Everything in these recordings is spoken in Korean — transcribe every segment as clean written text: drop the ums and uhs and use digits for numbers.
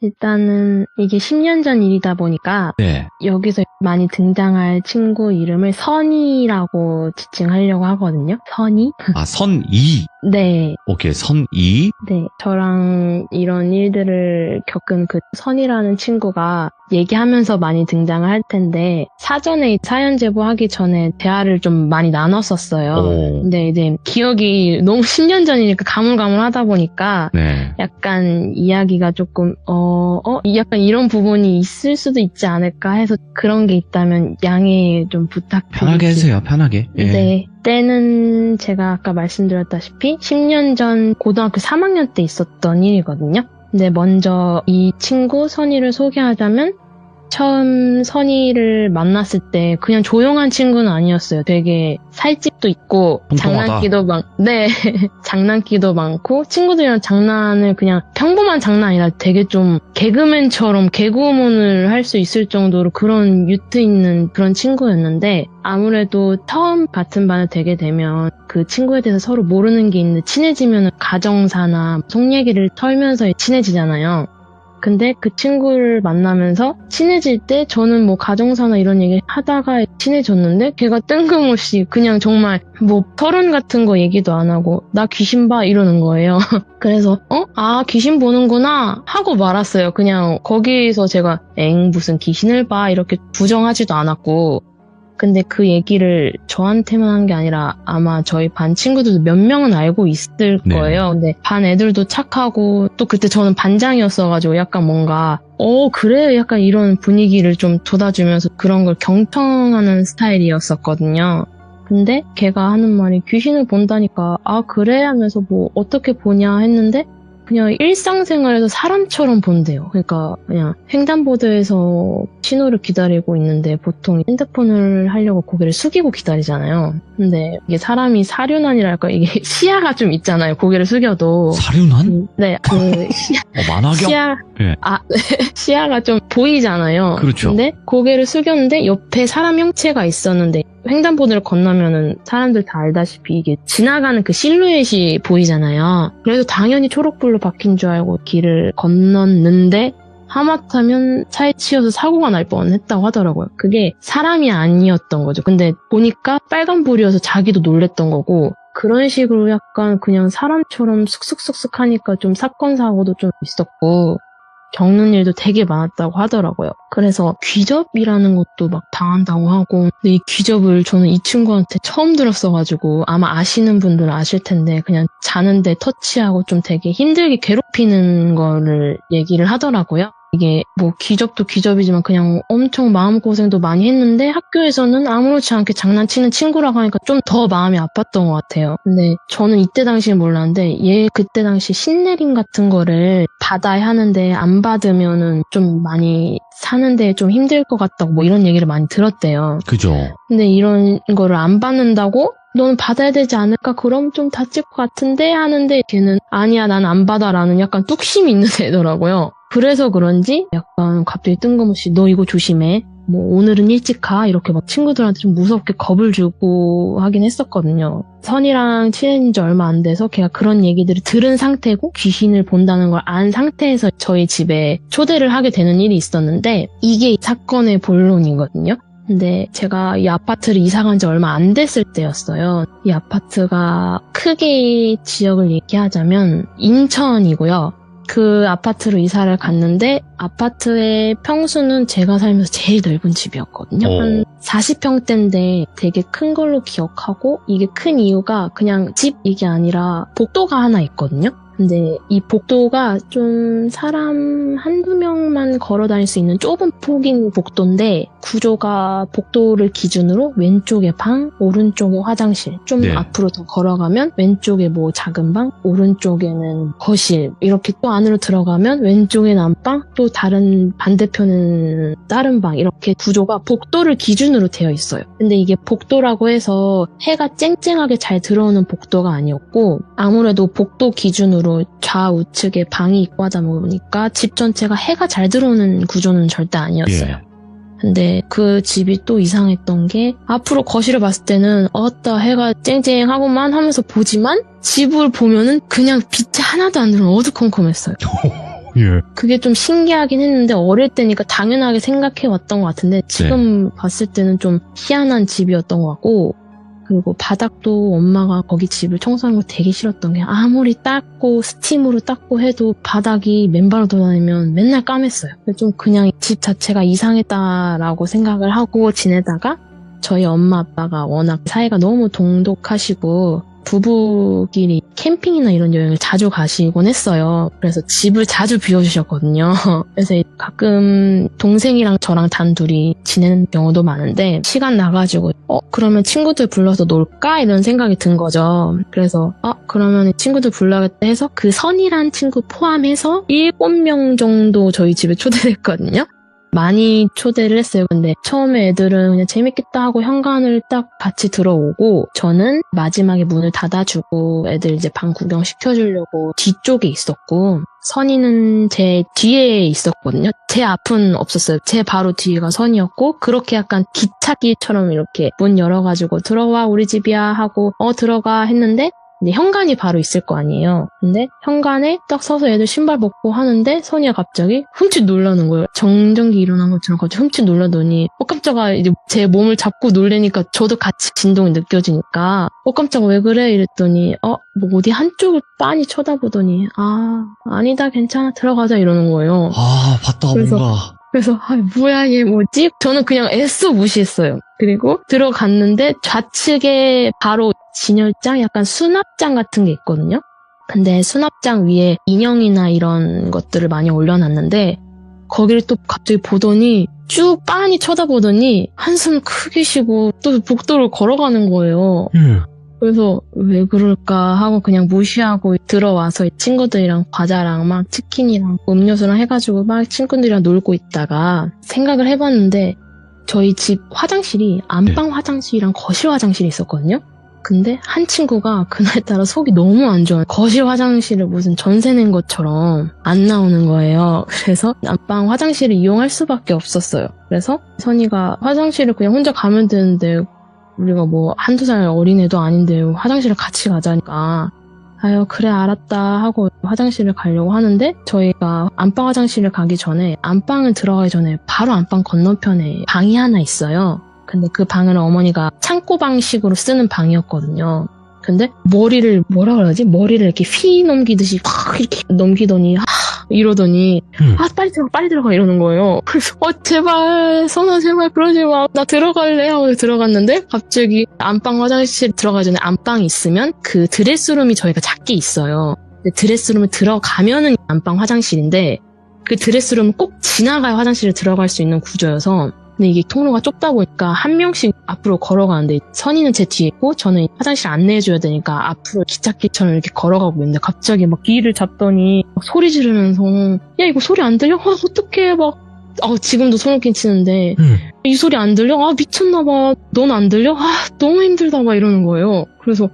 일단은 이게 10년 전 일이다 보니까 네. 여기서 많이 등장할 친구 이름을 선이라고 지칭하려고 하거든요. 선이? 아, 선이. 네. 오케이, 선이. 네. 저랑 이런 일들을 겪은 그 선이라는 친구가 얘기하면서 많이 등장을 할 텐데 사전에 사연 제보하기 전에 대화를 좀 많이 나눴었어요. 오. 근데 이제 기억이 너무 10년 전이니까 가물가물하다 보니까 네. 약간 이야기가 조금 약간 이런 부분이 있을 수도 있지 않을까 해서 그런 게 있다면 양해 좀 부탁드릴게요. 편하게 해주세요, 편하게. 예. 네. 때는 제가 아까 말씀드렸다시피 10년 전 고등학교 3학년 때 있었던 일이거든요. 근데 먼저 이 친구 선이를 소개하자면 처음 선이를 만났을 때 그냥 조용한 친구는 아니었어요. 되게 살집도 있고 통통하다. 장난기도 많고 친구들이랑 장난을 그냥 평범한 장난 아니라 되게 좀 개그맨처럼 개그우먼을 할 수 있을 정도로 그런 유트 있는 그런 친구였는데 아무래도 처음 같은 반을 되게 되면 그 친구에 대해서 서로 모르는 게 있는데 친해지면 가정사나 속 얘기를 털면서 친해지잖아요. 근데 그 친구를 만나면서 친해질 때 저는 뭐 가정사나 이런 얘기 하다가 친해졌는데 걔가 뜬금없이 그냥 정말 뭐 서른 같은 거 얘기도 안 하고 나 귀신 봐 이러는 거예요. 그래서 귀신 보는구나 하고 말았어요. 그냥 거기서 제가 무슨 귀신을 봐 이렇게 부정하지도 않았고 근데 그 얘기를 저한테만 한 게 아니라 아마 저희 반 친구들도 몇 명은 알고 있을 거예요. 근데 반 애들도 착하고 또 그때 저는 반장이었어가지고 약간 뭔가 그래? 약간 이런 분위기를 좀 돋아주면서 그런 걸 경청하는 스타일이었었거든요. 근데 걔가 하는 말이 귀신을 본다니까 그래? 하면서 뭐 어떻게 보냐 했는데 그냥 일상생활에서 사람처럼 본대요. 그러니까 그냥 횡단보도에서 신호를 기다리고 있는데 보통 핸드폰을 하려고 고개를 숙이고 기다리잖아요. 근데 이게 사람이 사륜안이랄까 이게 시야가 좀 있잖아요. 고개를 숙여도. 사륜안? 네, 만화경? 네. 시야가 좀 보이잖아요. 그렇죠. 근데 고개를 숙였는데 옆에 사람 형체가 있었는데 횡단보도를 건너면은 사람들 다 알다시피 이게 지나가는 그 실루엣이 보이잖아요. 그래서 당연히 초록불로 바뀐 줄 알고 길을 건넜는데 하마터면 차에 치여서 사고가 날 뻔했다고 하더라고요. 그게 사람이 아니었던 거죠. 근데 보니까 빨간불이어서 자기도 놀랬던 거고 그런 식으로 약간 그냥 사람처럼 슥슥슥슥 하니까 좀 사건 사고도 좀 있었고 겪는 일도 되게 많았다고 하더라고요. 그래서 귀접이라는 것도 막 당한다고 하고 근데 이 귀접을 저는 이 친구한테 처음 들었어가지고 아마 아시는 분들은 아실 텐데 그냥 자는데 터치하고 좀 되게 힘들게 괴롭히는 거를 얘기를 하더라고요. 이게 뭐 귀접도 귀접이지만 그냥 엄청 마음고생도 많이 했는데 학교에서는 아무렇지 않게 장난치는 친구라고 하니까 좀 더 마음이 아팠던 것 같아요. 근데 저는 이때 당시에 몰랐는데 얘 그때 당시 신내림 같은 거를 받아야 하는데 안 받으면은 좀 많이 사는데 좀 힘들 것 같다고 뭐 이런 얘기를 많이 들었대요. 그죠. 근데 이런 거를 안 받는다고? 넌 받아야 되지 않을까? 그럼 좀 다칠 것 같은데? 하는데 걔는 아니야 난 안 받아라는 약간 뚝심이 있는 애더라고요. 그래서 그런지 약간 갑자기 뜬금없이 너 이거 조심해. 뭐 오늘은 일찍 가. 이렇게 막 친구들한테 좀 무섭게 겁을 주고 하긴 했었거든요. 선이랑 친해진 지 얼마 안 돼서 걔가 그런 얘기들을 들은 상태고 귀신을 본다는 걸 안 상태에서 저희 집에 초대를 하게 되는 일이 있었는데 이게 이 사건의 본론이거든요. 근데 제가 이 아파트를 이사 간 지 얼마 안 됐을 때였어요. 이 아파트가 크게 지역을 얘기하자면 인천이고요. 그 아파트로 이사를 갔는데 아파트의 평수는 제가 살면서 제일 넓은 집이었거든요. 한 40평대인데 되게 큰 걸로 기억하고 이게 큰 이유가 그냥 집 이게 아니라 복도가 하나 있거든요. 근데 이 복도가 좀 사람 한두 명만 걸어 다닐 수 있는 좁은 폭인 복도인데 구조가 복도를 기준으로 왼쪽에 방, 오른쪽에 화장실 좀 앞으로 더 걸어가면 왼쪽에 뭐 작은 방, 오른쪽에는 거실 이렇게 또 안으로 들어가면 왼쪽에는 안방, 또 다른 반대편은 다른 방 이렇게 구조가 복도를 기준으로 되어 있어요. 근데 이게 복도라고 해서 해가 쨍쨍하게 잘 들어오는 복도가 아니었고 아무래도 복도 기준으로 좌우측에 방이 있고 하다 보니까 집 전체가 해가 잘 들어오는 구조는 절대 아니었어요. 근데 그 집이 또 이상했던 게 앞으로 거실을 봤을 때는 해가 쨍쨍하고만 하면서 보지만 집을 보면은 그냥 빛이 하나도 안 들어오는 어두컴컴했어요. 예. 그게 좀 신기하긴 했는데 어릴 때니까 당연하게 생각해 왔던 것 같은데 지금 봤을 때는 좀 희한한 집이었던 것 같고 그리고 바닥도 엄마가 거기 집을 청소하는 거 되게 싫었던 게 아무리 닦고 스팀으로 닦고 해도 바닥이 맨발로 돌아다니면 맨날 까맸어요. 좀 그냥 집 자체가 이상했다라고 생각을 하고 지내다가 저희 엄마 아빠가 워낙 사이가 너무 돈독하시고 부부끼리 캠핑이나 이런 여행을 자주 가시곤 했어요. 그래서 집을 자주 비워주셨거든요. 그래서 가끔 동생이랑 저랑 단둘이 지내는 경우도 많은데 시간 나가지고 그러면 친구들 불러서 놀까? 이런 생각이 든 거죠. 그래서 그러면 친구들 불러야겠다 해서 그 선이란 친구 포함해서 7명 정도 저희 집에 초대됐거든요. 많이 초대를 했어요. 근데 처음에 애들은 그냥 재밌겠다 하고 현관을 딱 같이 들어오고 저는 마지막에 문을 닫아주고 애들 이제 방 구경 시켜주려고 뒤쪽에 있었고 선이는 제 뒤에 있었거든요. 제 앞은 없었어요. 제 바로 뒤가 선이었고 그렇게 약간 기찻길처럼 이렇게 문 열어가지고 들어와 우리 집이야 하고 들어가 했는데 이제 현관이 바로 있을 거 아니에요. 근데 현관에 딱 서서 애들 신발 벗고 하는데 선이가 갑자기 흠칫 놀라는 거예요. 정전기 일어난 것처럼 갑자기 흠칫 놀라더니 깜짝아 이제 제 몸을 잡고 놀래니까 저도 같이 진동이 느껴지니까 깜짝아 왜 그래? 이랬더니 뭐 어디 한쪽을 빤히 쳐다보더니 아니다 괜찮아 들어가자 이러는 거예요. 봤다 뭔가. 그래서 뭐야 얘 뭐지? 저는 그냥 애써 무시했어요. 그리고 들어갔는데 좌측에 바로 진열장 약간 수납장 같은 게 있거든요. 근데 수납장 위에 인형이나 이런 것들을 많이 올려놨는데 거기를 또 갑자기 보더니 쭉 빤히 쳐다보더니 한숨 크게 쉬고 또 복도를 걸어가는 거예요. 그래서 왜 그럴까 하고 그냥 무시하고 들어와서 친구들이랑 과자랑 막 치킨이랑 음료수랑 해가지고 막 친구들이랑 놀고 있다가 생각을 해봤는데 저희 집 화장실이 안방 화장실이랑 거실 화장실이 있었거든요. 근데 한 친구가 그날따라 속이 너무 안 좋아요. 거실 화장실을 무슨 전세 낸 것처럼 안 나오는 거예요. 그래서 안방 화장실을 이용할 수밖에 없었어요. 그래서 선이가 화장실을 그냥 혼자 가면 되는데 우리가 뭐 한두 살 어린애도 아닌데 화장실을 같이 가자니까 그래 알았다 하고 화장실을 가려고 하는데 저희가 안방 화장실을 가기 전에 안방을 들어가기 전에 바로 안방 건너편에 방이 하나 있어요. 근데 그 방을 어머니가 창고 방식으로 쓰는 방이었거든요. 근데 머리를 머리를 이렇게 휘 넘기듯이 팍 이렇게 넘기더니 이러더니 빨리 들어가 이러는 거예요. 그래서 제발 선아 제발 그러지 마 나 들어갈래 하고 들어갔는데 갑자기 안방 화장실 들어가기 전에 안방이 있으면 그 드레스룸이 저희가 작게 있어요. 근데 드레스룸을 들어가면은 안방 화장실인데 그 드레스룸은 꼭 지나가야 화장실에 들어갈 수 있는 구조여서 근데 이게 통로가 좁다 보니까 한 명씩 앞으로 걸어가는데 선이는 제 뒤에 있고 저는 화장실 안내해줘야 되니까 앞으로 기찻길처럼 이렇게 걸어가고 있는데 갑자기 막 뒤를 잡더니 막 소리 지르면서 야 이거 소리 안 들려? 어떡해 막 지금도 소름 끼치는데 이 소리 안 들려? 미쳤나봐 넌 안 들려? 너무 힘들다 막 이러는 거예요. 그래서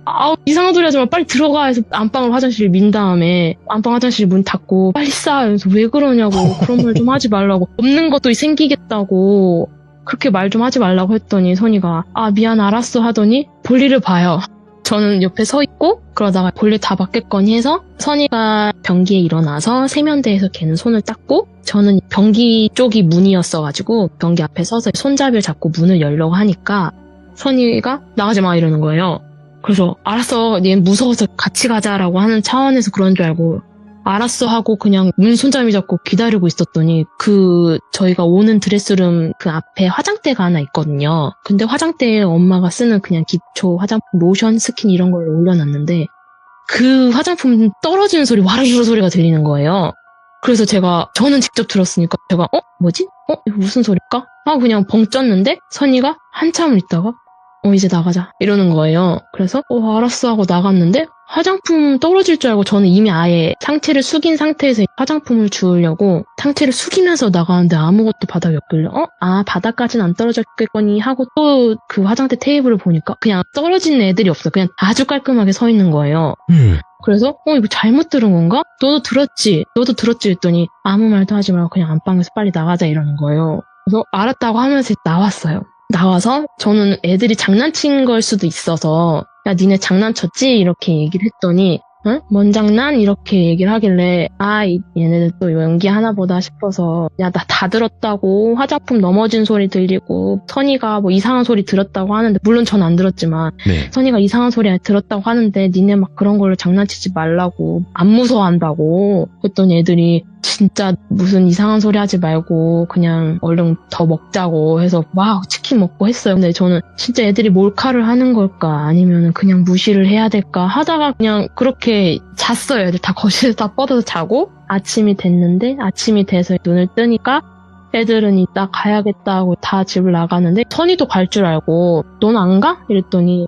이상한 소리 하지 마 빨리 들어가 해서 안방을 화장실 민 다음에 안방 화장실 문 닫고 빨리 싸 이러면서 왜 그러냐고 그런 말 좀 하지 말라고 없는 것도 생기겠다고 그렇게 말 좀 하지 말라고 했더니 선이가 미안 알았어 하더니 볼일을 봐요. 저는 옆에 서 있고 그러다가 볼일 다 받겠거니 해서 선이가 변기에 일어나서 세면대에서 걔는 손을 닦고 저는 변기 쪽이 문이었어가지고 변기 앞에 서서 손잡이를 잡고 문을 열려고 하니까 선이가 나가지 마 이러는 거예요. 그래서 알았어 얘 무서워서 같이 가자라고 하는 차원에서 그런 줄 알고 알았어 하고 그냥 문 손잡이 잡고 기다리고 있었더니 저희가 오는 드레스룸 그 앞에 화장대가 하나 있거든요. 근데 화장대에 엄마가 쓰는 그냥 기초 화장품, 로션, 스킨 이런 걸 올려놨는데 그 화장품 떨어지는 소리, 와르르 소리가 들리는 거예요. 그래서 저는 직접 들었으니까 제가 뭐지? 이거 무슨 소릴까? 하고 그냥 벙 쪘는데 선이가 한참을 있다가 이제 나가자 이러는 거예요. 그래서 알았어 하고 나갔는데 화장품 떨어질 줄 알고 저는 이미 아예 상체를 숙인 상태에서 화장품을 주우려고 상체를 숙이면서 나가는데 아무것도 바닥에 없길래 바닥까지는 안 떨어졌겠거니 하고 또 그 화장대 테이블을 보니까 그냥 떨어진 애들이 없어. 그냥 아주 깔끔하게 서 있는 거예요. 그래서 이거 잘못 들은 건가? 너도 들었지 했더니 아무 말도 하지 말고 그냥 안방에서 빨리 나가자 이러는 거예요. 그래서 알았다고 하면서 나왔어요. 나와서 저는 애들이 장난친 걸 수도 있어서 야 니네 장난쳤지? 이렇게 얘기를 했더니 응? 뭔 장난? 이렇게 얘기를 하길래 얘네들 또 연기 하나 보다 싶어서 야, 나 다 들었다고. 화장품 넘어진 소리 들리고 선이가 뭐 이상한 소리 들었다고 하는데 물론 전 안 들었지만 네. 선이가 이상한 소리 들었다고 하는데 니네 막 그런 걸로 장난치지 말라고. 안 무서워한다고. 그랬더니 애들이 진짜 무슨 이상한 소리 하지 말고 그냥 얼른 더 먹자고 해서 막 치킨 먹고 했어요. 근데 저는 진짜 애들이 몰카를 하는 걸까 아니면 그냥 무시를 해야 될까 하다가 그냥 그렇게 잤어요. 애들 다 거실에서 다 뻗어서 자고 아침이 됐는데 아침이 돼서 눈을 뜨니까 애들은 이따 가야겠다고 다 집을 나가는데 선이도 갈 줄 알고 넌 안 가? 이랬더니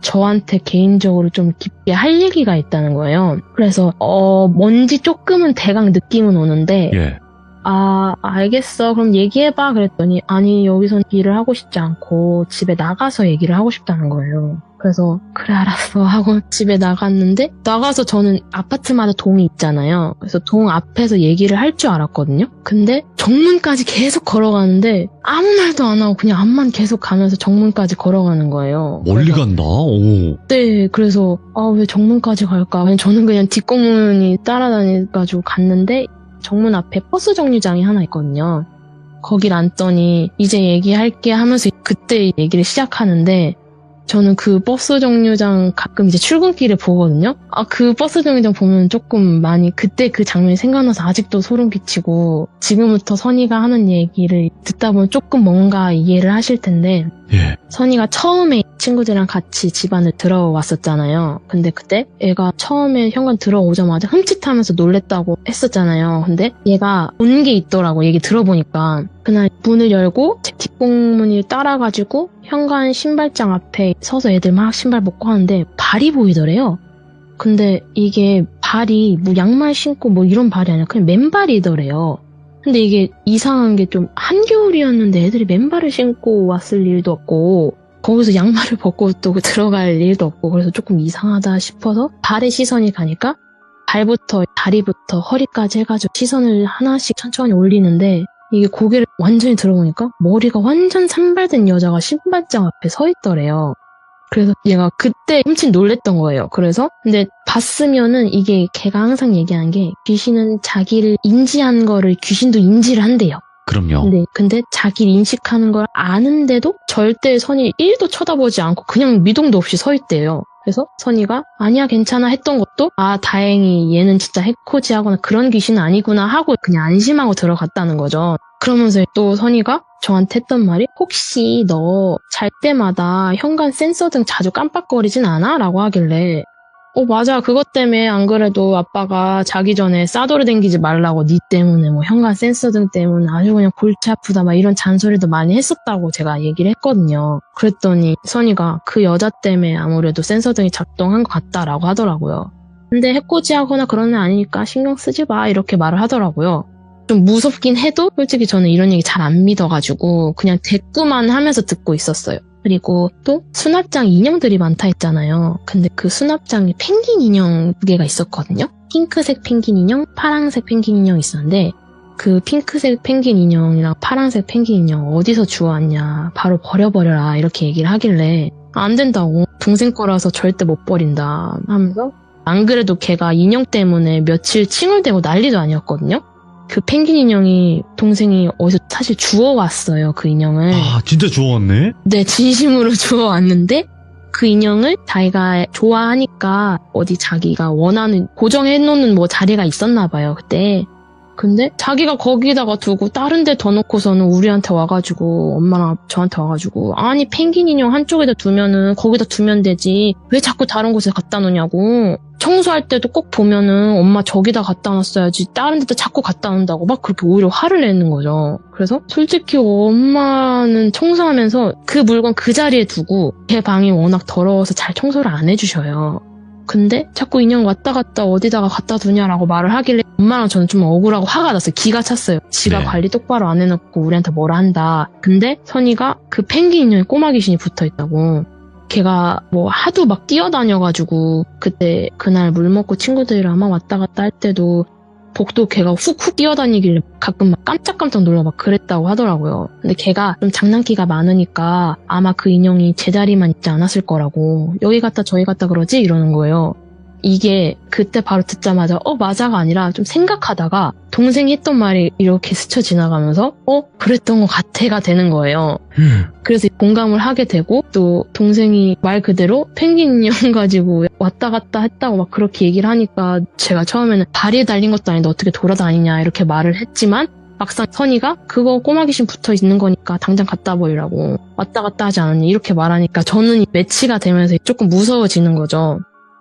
저한테 개인적으로 좀 깊게 할 얘기가 있다는 거예요. 그래서 뭔지 조금은 대강 느낌은 오는데 예. 알겠어. 그럼 얘기해봐. 그랬더니 아니 여기선 일을 하고 싶지 않고 집에 나가서 얘기를 하고 싶다는 거예요. 그래서 그래 알았어 하고 집에 나갔는데 나가서 저는 아파트마다 동이 있잖아요. 그래서 동 앞에서 얘기를 할 줄 알았거든요. 근데 정문까지 계속 걸어가는데 아무 말도 안 하고 그냥 앞만 계속 가면서 정문까지 걸어가는 거예요. 멀리 간다. 오. 네. 그래서 왜 정문까지 갈까? 왜냐면 저는 그냥 뒷공문이 따라다녀가지고 갔는데 정문 앞에 버스 정류장이 하나 있거든요. 거길 앉더니 이제 얘기할게 하면서 그때 얘기를 시작하는데 저는 그 버스 정류장 가끔 이제 출근길에 보거든요. 그 버스 정류장 보면 조금 많이 그때 그 장면이 생각나서 아직도 소름 끼치고 지금부터 선이가 하는 얘기를 듣다 보면 조금 뭔가 이해를 하실 텐데 예. 선이가 처음에 친구들이랑 같이 집안을 들어왔었잖아요. 근데 그때 애가 처음에 현관 들어오자마자 흠칫하면서 놀랬다고 했었잖아요. 근데 얘가 온 게 있더라고. 얘기 들어보니까. 그날 문을 열고 제 뒷공문을 따라가지고 현관 신발장 앞에 서서 애들 막 신발 벗고 하는데 발이 보이더래요. 근데 이게 발이 뭐 양말 신고 뭐 이런 발이 아니라 그냥 맨발이더래요. 근데 이게 이상한 게 좀 한겨울이었는데 애들이 맨발을 신고 왔을 일도 없고 거기서 양말을 벗고 또 들어갈 일도 없고 그래서 조금 이상하다 싶어서 발에 시선이 가니까 발부터 다리부터 허리까지 해가지고 시선을 하나씩 천천히 올리는데 이게 고개를 완전히 들어보니까 머리가 완전 산발된 여자가 신발장 앞에 서 있더래요. 그래서 얘가 그때 흠칫 놀랬던 거예요. 그래서 근데 봤으면은 이게 걔가 항상 얘기하는 게 귀신은 자기를 인지한 거를 귀신도 인지를 한대요. 그럼요. 근데 자기를 인식하는 걸 아는데도 절대 선이 1도 쳐다보지 않고 그냥 미동도 없이 서 있대요. 그래서 선이가 아니야 괜찮아 했던 것도 다행히 얘는 진짜 해코지하거나 그런 귀신은 아니구나 하고 그냥 안심하고 들어갔다는 거죠. 그러면서 또 선이가 저한테 했던 말이 혹시 너 잘 때마다 현관 센서등 자주 깜빡거리진 않아? 라고 하길래 맞아. 그것 때문에 안 그래도 아빠가 자기 전에 싸돌이 댕기지 말라고 니 때문에 뭐 현관 센서등 때문에 아주 그냥 골치 아프다 막 이런 잔소리도 많이 했었다고 제가 얘기를 했거든요. 그랬더니 선이가 그 여자 때문에 아무래도 센서등이 작동한 것 같다라고 하더라고요. 근데 해코지하거나 그런 애 아니니까 신경 쓰지 마 이렇게 말을 하더라고요. 좀 무섭긴 해도 솔직히 저는 이런 얘기 잘 안 믿어가지고 그냥 대꾸만 하면서 듣고 있었어요. 그리고 또 수납장 인형들이 많다 했잖아요. 근데 그 수납장에 펭귄 인형 2개가 있었거든요. 핑크색 펭귄 인형, 파란색 펭귄 인형 있었는데 그 핑크색 펭귄 인형이랑 파란색 펭귄 인형 어디서 주워왔냐 바로 버려버려라 이렇게 얘기를 하길래 안 된다고 동생 거라서 절대 못 버린다 하면서 안 그래도 걔가 인형 때문에 며칠 칭얼대고 난리도 아니었거든요. 그 펭귄 인형이 동생이 어디서 사실 주워왔어요. 그 인형을. 진짜 주워왔네? 네, 진심으로 주워왔는데 그 인형을 자기가 좋아하니까 어디 자기가 원하는 고정해놓는 뭐 자리가 있었나 봐요. 그때. 근데 자기가 거기다가 두고 다른 데 더 놓고서는 우리한테 와가지고 엄마랑 저한테 와가지고 아니 펭귄 인형 한쪽에다 두면은 거기다 두면 되지 왜 자꾸 다른 곳에 갖다 놓냐고 청소할 때도 꼭 보면은 엄마 저기다 갖다 놨어야지 다른 데다 자꾸 갖다 놓는다고 막 그렇게 오히려 화를 내는 거죠. 그래서 솔직히 엄마는 청소하면서 그 물건 그 자리에 두고 걔 방이 워낙 더러워서 잘 청소를 안 해주셔요. 근데 자꾸 인형 왔다 갔다 어디다가 갖다 두냐라고 말을 하길래 엄마랑 저는 좀 억울하고 화가 났어요. 기가 찼어요. 지가 네. 관리 똑바로 안 해놓고 우리한테 뭐라 한다. 근데 선이가 그 펭귄 인형에 꼬마 귀신이 붙어있다고. 걔가 뭐 하도 막 뛰어다녀가지고 그때 그날 물 먹고 친구들이랑 막 왔다 갔다 할 때도 복도 걔가 훅훅 뛰어다니길래 가끔 막 깜짝깜짝 놀라 막 그랬다고 하더라고요. 근데 걔가 좀 장난기가 많으니까 아마 그 인형이 제자리만 있지 않았을 거라고 여기 갔다 저기 갔다 그러지? 이러는 거예요. 이게 그때 바로 듣자마자 맞아가 아니라 좀 생각하다가 동생이 했던 말이 이렇게 스쳐 지나가면서 그랬던 것 같아가 되는 거예요. 그래서 공감을 하게 되고 또 동생이 말 그대로 펭귄 인형 가지고 왔다 갔다 했다고 막 그렇게 얘기를 하니까 제가 처음에는 다리에 달린 것도 아닌데 어떻게 돌아다니냐 이렇게 말을 했지만 막상 선이가 그거 꼬마 귀신 붙어 있는 거니까 당장 갖다 버리라고 왔다 갔다 하지 않았니 이렇게 말하니까 저는 매치가 되면서 조금 무서워지는 거죠.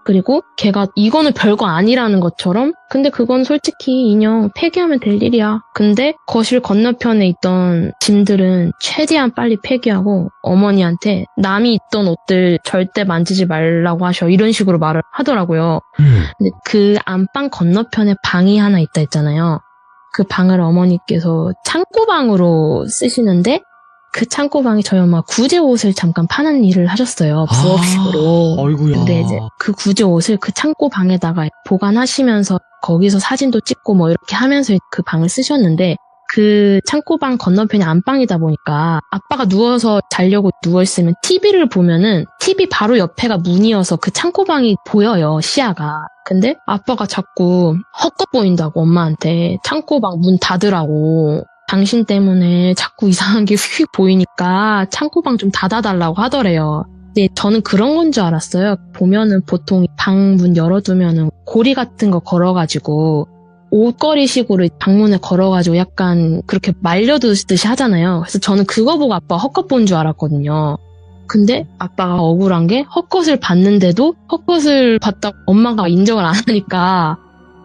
그리고 걔가 이거는 별거 아니라는 것처럼 근데 그건 솔직히 인형 폐기하면 될 일이야. 근데 거실 건너편에 있던 짐들은 최대한 빨리 폐기하고 어머니한테 남이 입던 옷들 절대 만지지 말라고 하셔. 이런 식으로 말을 하더라고요. 근데 그 안방 건너편에 방이 하나 있다 했잖아요. 그 방을 어머니께서 창고방으로 쓰시는데 그 창고방에 저희 엄마 구제 옷을 잠깐 파는 일을 하셨어요. 부업식으로. 아이고야. 근데 이제 그 구제 옷을 그 창고방에다가 보관하시면서 거기서 사진도 찍고 뭐 이렇게 하면서 그 방을 쓰셨는데 그 창고방 건너편이 안방이다 보니까 아빠가 누워서 자려고 누워있으면 TV를 보면은 TV 바로 옆에가 문이어서 그 창고방이 보여요, 시야가. 근데 아빠가 자꾸 헛것 보인다고 엄마한테 창고방 문 닫으라고 당신 때문에 자꾸 이상한 게 휙휙 보이니까 창고방 좀 닫아달라고 하더래요. 근데 저는 그런 건 줄 알았어요. 보면은 보통 방 문 열어두면은 고리 같은 거 걸어가지고 옷걸이식으로 방문에 걸어가지고 약간 그렇게 말려두듯이 하잖아요. 그래서 저는 그거 보고 아빠가 헛것 본 줄 알았거든요. 근데 아빠가 억울한 게 헛것을 봤는데도 헛것을 봤다고 엄마가 인정을 안 하니까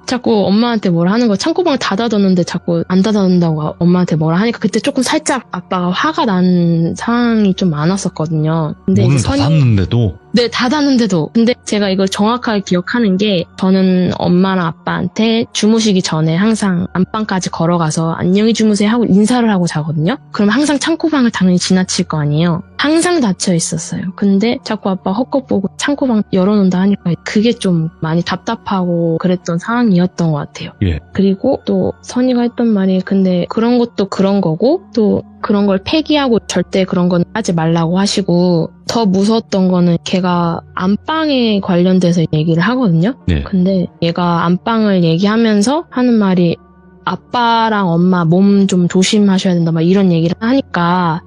자꾸 엄마한테 뭐라 하는 거 창고방을 닫아뒀는데 자꾸 안 닫아둔다고 엄마한테 뭐라 하니까 그때 조금 살짝 아빠가 화가 난 상황이 좀 많았었거든요. 근데 문은 닫았는데도? 네, 닫았는데도. 근데 제가 이걸 정확하게 기억하는 게 저는 엄마랑 아빠한테 주무시기 전에 항상 안방까지 걸어가서 안녕히 주무세요 하고 인사를 하고 자거든요. 그럼 항상 창고방을 당연히 지나칠 거 아니에요. 항상 닫혀 있었어요. 근데 자꾸 아빠 헛것 보고 창고방 열어놓는다 하니까 그게 좀 많이 답답하고 그랬던 상황이었던 것 같아요. 예. 그리고 또 선이가 했던 말이 근데 그런 것도 그런 거고 또 그런 걸 폐기하고 절대 그런 건 하지 말라고 하시고 더 무서웠던 거는 걔가 안방에 관련돼서 얘기를 하거든요. 네. 근데 얘가 안방을 얘기하면서 하는 말이 아빠랑 엄마 몸 좀 조심하셔야 된다 막 이런 얘기를 하니까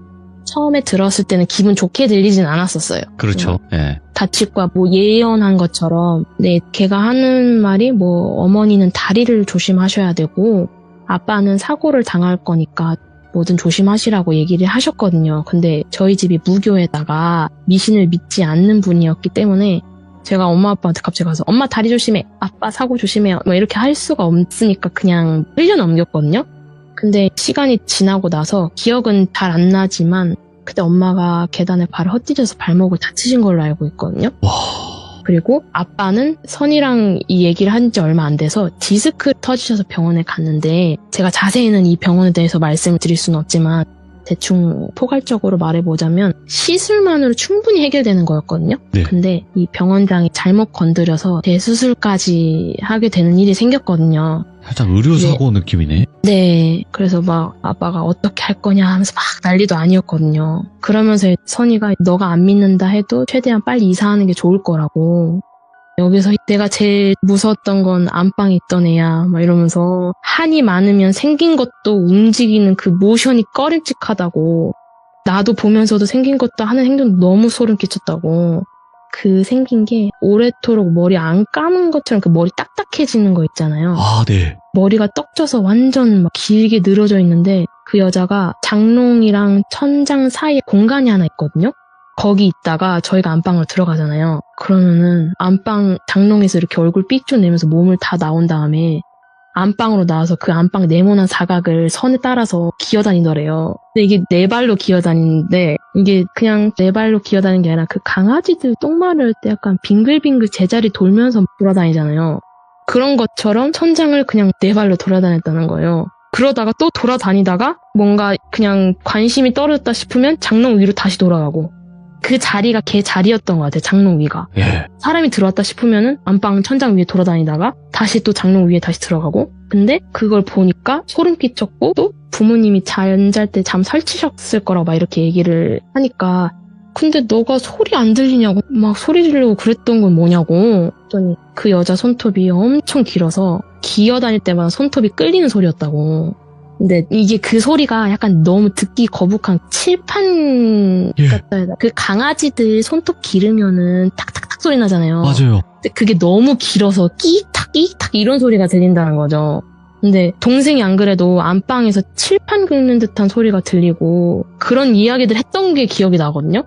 처음에 들었을 때는 기분 좋게 들리진 않았었어요. 그렇죠. 예. 다칠 거야 뭐 예언한 것처럼. 근데 걔가 하는 말이 뭐 어머니는 다리를 조심하셔야 되고 아빠는 사고를 당할 거니까 뭐든 조심하시라고 얘기를 하셨거든요. 근데 저희 집이 무교에다가 미신을 믿지 않는 분이었기 때문에 제가 엄마 아빠한테 갑자기 가서 엄마 다리 조심해, 아빠 사고 조심해요 뭐 이렇게 할 수가 없으니까 그냥 흘려넘겼거든요. 근데 시간이 지나고 나서 기억은 잘 안 나지만 그때 엄마가 계단에 발을 헛디뎌서 발목을 다치신 걸로 알고 있거든요. 와. 그리고 아빠는 선이랑 이 얘기를 한 지 얼마 안 돼서 디스크 터지셔서 병원에 갔는데 제가 자세히는 이 병원에 대해서 말씀을 드릴 수는 없지만 대충 포괄적으로 말해보자면 시술만으로 충분히 해결되는 거였거든요. 네. 근데 이 병원장이 잘못 건드려서 대수술까지 하게 되는 일이 생겼거든요. 살짝 의료사고 느낌이네. 네. 그래서 막 아빠가 어떻게 할 거냐 하면서 막 난리도 아니었거든요. 그러면서 선이가 너가 안 믿는다 해도 최대한 빨리 이사하는 게 좋을 거라고. 여기서 내가 제일 무서웠던 건 안방에 있던 애야 막 이러면서 한이 많으면 생긴 것도 움직이는 그 모션이 꺼림칙하다고. 나도 보면서도 생긴 것도 하는 행동도 너무 소름 끼쳤다고. 그 생긴 게 오래도록 머리 안 감은 것처럼 그 머리 딱딱해지는 거 있잖아요. 아, 네. 머리가 떡져서 완전 막 길게 늘어져 있는데 그 여자가 장롱이랑 천장 사이에 공간이 하나 있거든요. 거기 있다가 저희가 안방으로 들어가잖아요. 그러면은 안방 장롱에서 이렇게 얼굴 삐쭉 내면서 몸을 다 나온 다음에 안방으로 나와서 그 안방 네모난 사각을 선에 따라서 기어다니더래요. 근데 이게 네 발로 기어다니는데 이게 그냥 네 발로 기어다니는 게 아니라 그 강아지들 똥 마를 때 약간 빙글빙글 제자리 돌면서 돌아다니잖아요. 그런 것처럼 천장을 그냥 네 발로 돌아다녔다는 거예요. 그러다가 또 돌아다니다가 뭔가 그냥 관심이 떨어졌다 싶으면 장롱 위로 다시 돌아가고 그 자리가 걔 자리였던 것 같아요. 장롱 위가. 예. 사람이 들어왔다 싶으면은 안방 천장 위에 돌아다니다가 다시 또 장롱 위에 다시 들어가고. 근데 그걸 보니까 소름 끼쳤고 또 부모님이 잠잘 때 잠 설치셨을 거라고 막 이렇게 얘기를 하니까 근데 너가 소리 안 들리냐고 막 소리 지르고 그랬던 건 뭐냐고 했더니 그 여자 손톱이 엄청 길어서 기어다닐 때마다 손톱이 끌리는 소리였다고. 근데 이게 그 소리가 약간 너무 듣기 거북한 칠판 예. 같다 해야 되나? 그 강아지들 손톱 기르면은 탁탁탁 소리 나잖아요. 맞아요. 근데 그게 너무 길어서 끼익탁 끼익탁 이런 소리가 들린다는 거죠. 근데 동생이 안 그래도 안방에서 칠판 긁는 듯한 소리가 들리고 그런 이야기들 했던 게 기억이 나거든요.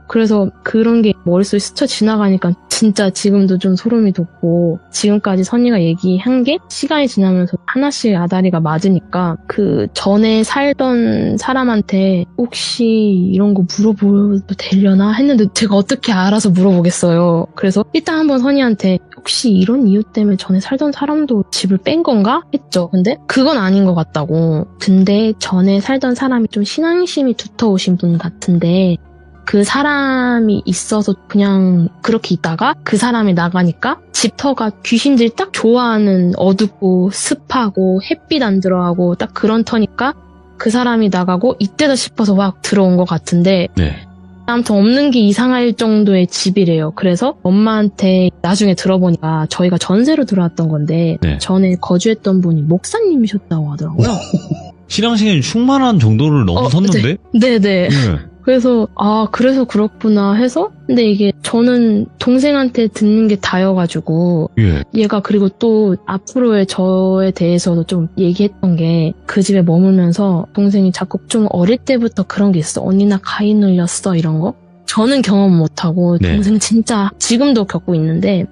그래서 그런 게 머릿속에 스쳐 지나가니까 진짜 지금도 좀 소름이 돋고 지금까지 선이가 얘기한 게 시간이 지나면서 하나씩 아다리가 맞으니까 그 전에 살던 사람한테 혹시 이런 거 물어봐도 되려나 했는데 제가 어떻게 알아서 물어보겠어요. 그래서 일단 한번 선이한테 혹시 이런 이유 때문에 전에 살던 사람도 집을 뺀 건가? 했죠. 근데 그건 아닌 것 같다고. 근데 전에 살던 사람이 좀 신앙심이 두터우신 분 같은데 그 사람이 있어서 그냥 그렇게 있다가 그 사람이 나가니까 집터가 귀신들이 딱 좋아하는 어둡고 습하고 햇빛 안 들어가고 딱 그런 터니까 그 사람이 나가고 이때다 싶어서 막 들어온 것 같은데 네. 아무튼 없는 게 이상할 정도의 집이래요. 그래서 엄마한테 나중에 들어보니까 저희가 전세로 들어왔던 건데 네. 전에 거주했던 분이 목사님이셨다고 하더라고요. 신앙심이 충만한 정도를 넘어섰는데? 네네. 네. 그래서 그래서 그렇구나 해서 근데 이게 저는 동생한테 듣는 게 다여가지고 예. 얘가 그리고 또 앞으로의 저에 대해서도 좀 얘기했던 게 그 집에 머물면서 동생이 자꾸 좀 어릴 때부터 그런 게 있어. 언니 나 가위 눌렸어 이런 거. 저는 경험 못하고 네. 동생 진짜 지금도 겪고 있는데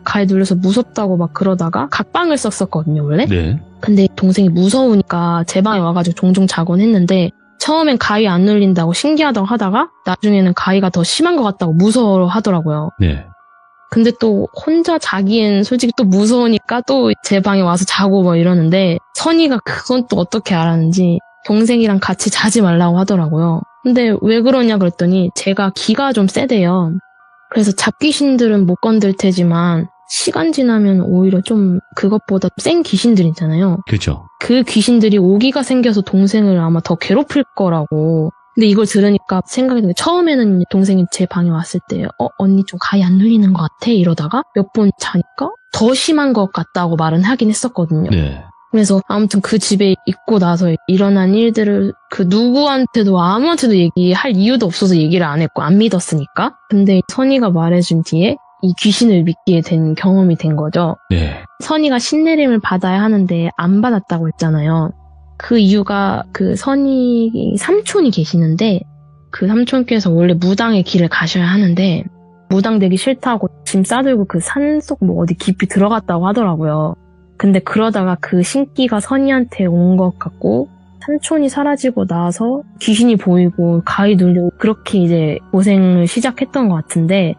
가위 눌려서 무섭다고 막 그러다가 각방을 썼었거든요 원래. 네. 근데 동생이 무서우니까 제 방에 와가지고 종종 자곤 했는데 처음엔 가위 안 눌린다고 신기하다고 하다가 나중에는 가위가 더 심한 것 같다고 무서워 하더라고요. 네. 근데 또 혼자 자기엔 솔직히 또 무서우니까 또 제 방에 와서 자고 뭐 이러는데 선이가 그건 또 어떻게 알았는지 동생이랑 같이 자지 말라고 하더라고요. 근데 왜 그러냐 그랬더니 제가 기가 좀 세대요. 그래서 잡귀신들은 못 건들 테지만 시간 지나면 오히려 좀 그것보다 센 귀신들 있잖아요. 그렇죠. 그 귀신들이 오기가 생겨서 동생을 아마 더 괴롭힐 거라고. 근데 이걸 들으니까 생각이 드는 게 처음에는 동생이 제 방에 왔을 때 언니 좀 가위 안 눌리는 것 같아 이러다가 몇 번 자니까 더 심한 것 같다고 말은 하긴 했었거든요. 네. 그래서 아무튼 그 집에 있고 나서 일어난 일들을 그 누구한테도 아무한테도 얘기할 이유도 없어서 얘기를 안 했고 안 믿었으니까. 근데 선이가 말해준 뒤에 이 귀신을 믿게 된 경험이 된 거죠. 네. 선이가 신내림을 받아야 하는데 안 받았다고 했잖아요. 그 이유가 그 선이 삼촌이 계시는데 그 삼촌께서 원래 무당의 길을 가셔야 하는데 무당 되기 싫다고 짐 싸들고 그 산속 뭐 어디 깊이 들어갔다고 하더라고요. 근데 그러다가 그 신기가 선이한테 온 것 같고 삼촌이 사라지고 나서 귀신이 보이고 가위 눌리고 그렇게 이제 고생을 시작했던 것 같은데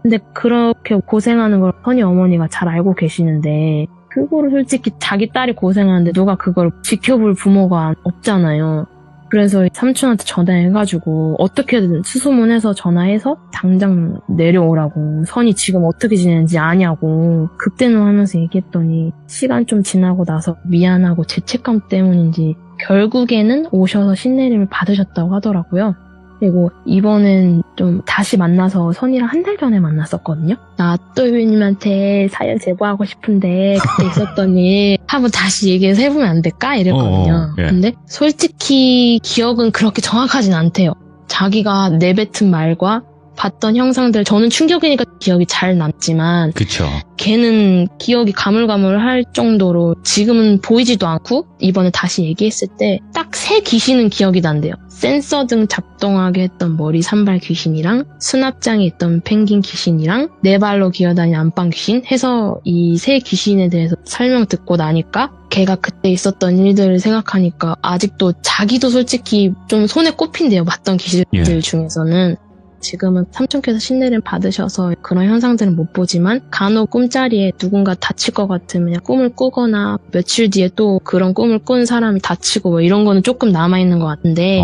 근데 그렇게 고생하는 걸 선이 어머니가 잘 알고 계시는데 그거를 솔직히 자기 딸이 고생하는데 누가 그걸 지켜볼 부모가 없잖아요. 그래서 삼촌한테 전화해가지고 어떻게든 수소문해서 전화해서 당장 내려오라고 선이 지금 어떻게 지내는지 아냐고 극대노하면서 얘기했더니 시간 좀 지나고 나서 미안하고 죄책감 때문인지 결국에는 오셔서 신내림을 받으셨다고 하더라고요. 그리고 이번엔 좀 다시 만나서 선이랑 한 달 전에 만났었거든요. 나 또유님한테 사연 제보하고 싶은데 그때 있었던 일 한번 다시 얘기해서 해보면 안 될까? 이랬거든요. 예. 근데 솔직히 기억은 그렇게 정확하진 않대요. 자기가 내뱉은 말과 봤던 형상들 저는 충격이니까 기억이 잘 남지만 그쵸. 걔는 기억이 가물가물할 정도로 지금은 보이지도 않고 이번에 다시 얘기했을 때 딱 세 귀신은 기억이 난대요. 센서 등 작동하게 했던 머리 산발 귀신이랑 수납장에 있던 펭귄 귀신이랑 네 발로 기어다니는 안방 귀신 해서 이 세 귀신에 대해서 설명 듣고 나니까 걔가 그때 있었던 일들을 생각하니까 아직도 자기도 솔직히 좀 손에 꼽힌대요. 봤던 귀신들 중에서는. 지금은 삼촌께서 신내림 받으셔서 그런 현상들은 못 보지만 간혹 꿈자리에 누군가 다칠 것 같으면 그냥 꿈을 꾸거나 며칠 뒤에 또 그런 꿈을 꾼 사람이 다치고 뭐 이런 거는 조금 남아있는 것 같은데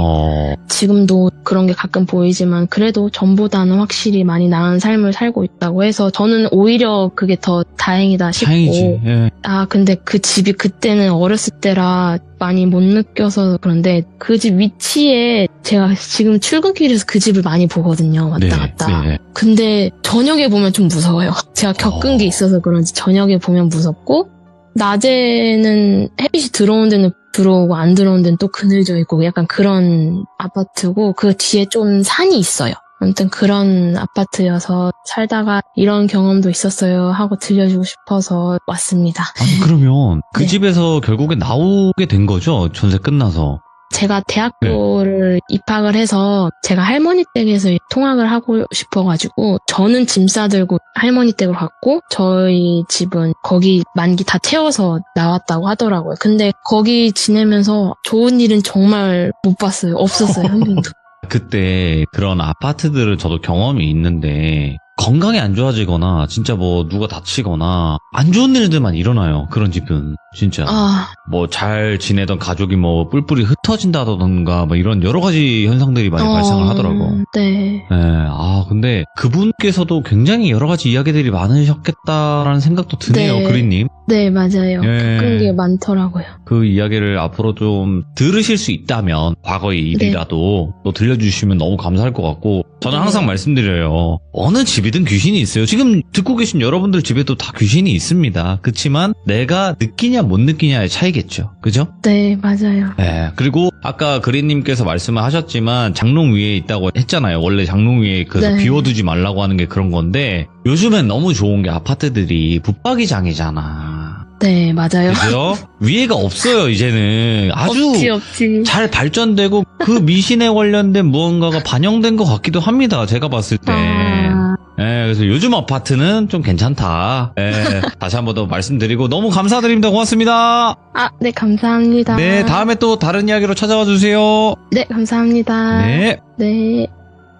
지금도 그런 게 가끔 보이지만 그래도 전보다는 확실히 많이 나은 삶을 살고 있다고 해서 저는 오히려 그게 더 다행이다 싶고 다행이지. 예. 근데 그 집이 그때는 어렸을 때라 많이 못 느껴서 그런데 그 집 위치에 제가 지금 출근길에서 그 집을 많이 보거든요. 왔다 갔다. 네. 근데 저녁에 보면 좀 무서워요. 제가 겪은 게 있어서 그런지 저녁에 보면 무섭고 낮에는 햇빛이 들어오는 데는 들어오고 안 들어오는 데는 또 그늘져 있고 약간 그런 아파트고 그 뒤에 좀 산이 있어요. 아무튼 그런 아파트여서 살다가 이런 경험도 있었어요 하고 들려주고 싶어서 왔습니다. 아니, 그러면 그 네. 집에서 결국에 나오게 된 거죠? 전세 끝나서. 제가 대학교를 입학을 해서 제가 할머니 댁에서 통학을 하고 싶어가지고 저는 짐 싸들고 할머니 댁으로 갔고 저희 집은 거기 만기 다 채워서 나왔다고 하더라고요. 근데 거기 지내면서 좋은 일은 정말 못 봤어요. 없었어요. 한 번도. 그때 그런 아파트들은 저도 경험이 있는데 건강이 안 좋아지거나 진짜 뭐 누가 다치거나 안 좋은 일들만 일어나요. 그런 집은 진짜 뭐 잘 지내던 가족이 뭐 뿔뿔이 흩어진다던가 뭐 이런 여러 가지 현상들이 많이 발생을 하더라고. 네. 근데 그분께서도 굉장히 여러 가지 이야기들이 많으셨겠다라는 생각도 드네요. 네. 그린님. 네, 맞아요. 예. 겪은 게 많더라고요. 그 이야기를 앞으로 좀 들으실 수 있다면 과거의 일이라도 또 들려주시면 너무 감사할 것 같고 저는 항상 말씀드려요. 어느 집이든 귀신이 있어요. 지금 듣고 계신 여러분들 집에도 다 귀신이 있습니다. 그렇지만 내가 느끼냐 못 느끼냐의 차이겠죠. 그죠? 네, 맞아요. 네. 그리고 아까 그린님께서 말씀을 하셨지만 장롱 위에 있다고 했잖아요. 원래 장롱 위에 그래서 네. 비워두지 말라고 하는 게 그런 건데 요즘엔 너무 좋은 게 아파트들이 붙박이장이잖아. 네, 맞아요. 그죠? 위에가 없어요, 이제는. 아주 없지. 잘 발전되고 그 미신에 관련된 무언가가 반영된 것 같기도 합니다. 제가 봤을 때. 그래서 요즘 아파트는 좀 괜찮다. 다시 한 번 더 말씀드리고 너무 감사드립니다. 고맙습니다. 네, 감사합니다. 네, 다음에 또 다른 이야기로 찾아와 주세요. 네, 감사합니다. 네. 네.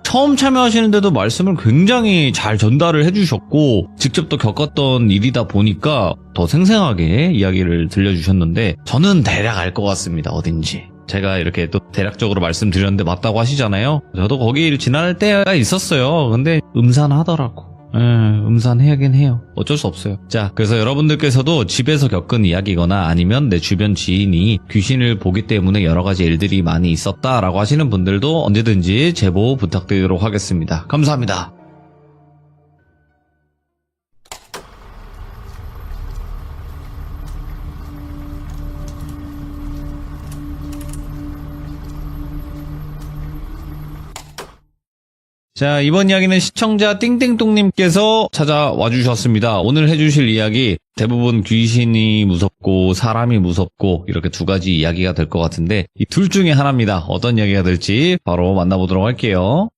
처음 참여하시는데도 말씀을 굉장히 잘 전달을 해주셨고 직접 또 겪었던 일이다 보니까 더 생생하게 이야기를 들려주셨는데 저는 대략 알 것 같습니다. 어딘지. 제가 이렇게 또 대략적으로 말씀드렸는데 맞다고 하시잖아요. 저도 거기 지날 때가 있었어요. 근데 음산하더라고. 음산해야긴 해요. 어쩔 수 없어요. 자, 그래서 여러분들께서도 집에서 겪은 이야기거나 아니면 내 주변 지인이 귀신을 보기 때문에 여러 가지 일들이 많이 있었다라고 하시는 분들도 언제든지 제보 부탁드리도록 하겠습니다. 감사합니다. 자, 이번 이야기는 시청자 띵띵똥님께서 찾아와 주셨습니다. 오늘 해주실 이야기 대부분 귀신이 무섭고 사람이 무섭고 이렇게 두 가지 이야기가 될 것 같은데 이 둘 중에 하나입니다. 어떤 이야기가 될지 바로 만나보도록 할게요.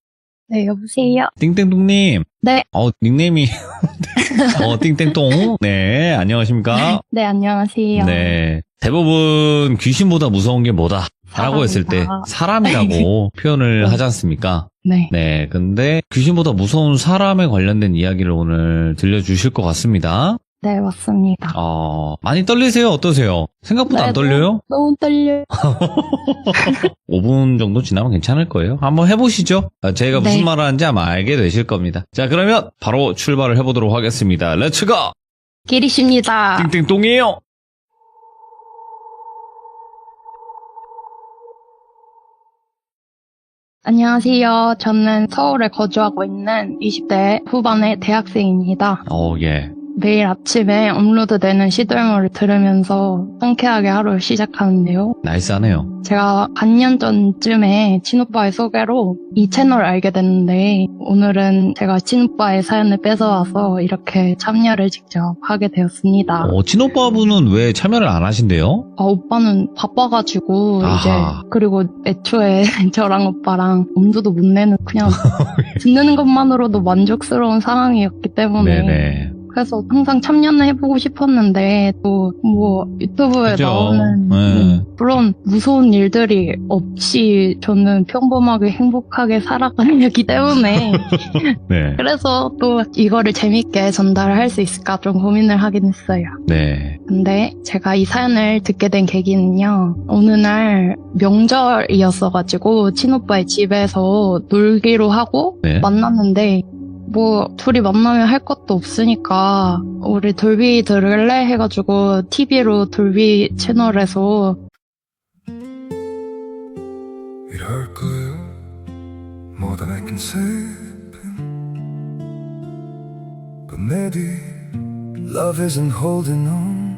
네, 여보세요? 띵띵똥님. 네. 닉네임이 띵띵똥. 네, 안녕하십니까? 네, 안녕하세요. 네. 대부분 귀신보다 무서운 게 뭐다? 라고 했을 때 사람이라고 표현을 하지 않습니까? 네. 네, 근데 귀신보다 무서운 사람에 관련된 이야기를 오늘 들려주실 것 같습니다. 네, 맞습니다. 많이 떨리세요? 어떠세요? 생각보다 네, 안 떨려요? 너무 떨려요. 5분 정도 지나면 괜찮을 거예요. 한번 해보시죠. 제가 무슨 네. 말을 하는지 아마 알게 되실 겁니다. 자, 그러면 바로 출발을 해보도록 하겠습니다. 렛츠고! 기리십니다. 띵띵똥이에요! 안녕하세요. 저는 서울에 거주하고 있는 20대 후반의 대학생입니다. 예. 매일 아침에 업로드되는 시들물을 들으면서 상쾌하게 하루를 시작하는데요. 나이스하네요. 제가 반년 전쯤에 친오빠의 소개로 이 채널을 알게 됐는데 오늘은 제가 친오빠의 사연을 뺏어와서 이렇게 참여를 직접 하게 되었습니다. 친오빠분은 왜 참여를 안 하신대요? 오빠는 바빠가지고 아하. 이제 그리고 애초에 저랑 오빠랑 엄두도 못 내는 그냥 듣는 것만으로도 만족스러운 상황이었기 때문에 네네. 그래서 항상 참여는 해보고 싶었는데 또 뭐 유튜브에 그죠. 나오는 네. 그런 무서운 일들이 없이 저는 평범하게 행복하게 살아가기 때문에 네. 그래서 또 이거를 재밌게 전달할 수 있을까 좀 고민을 하긴 했어요. 네. 근데 제가 이 사연을 듣게 된 계기는요. 어느 날 명절이었어가지고 친오빠의 집에서 놀기로 하고 네. 만났는데 뭐 둘이 만나면 할 것도 없으니까 우리 돌비 들을래 해가지고 TV로 돌비 채널에서 이럴 거야 more than I can say. But maybe love isn't holding on.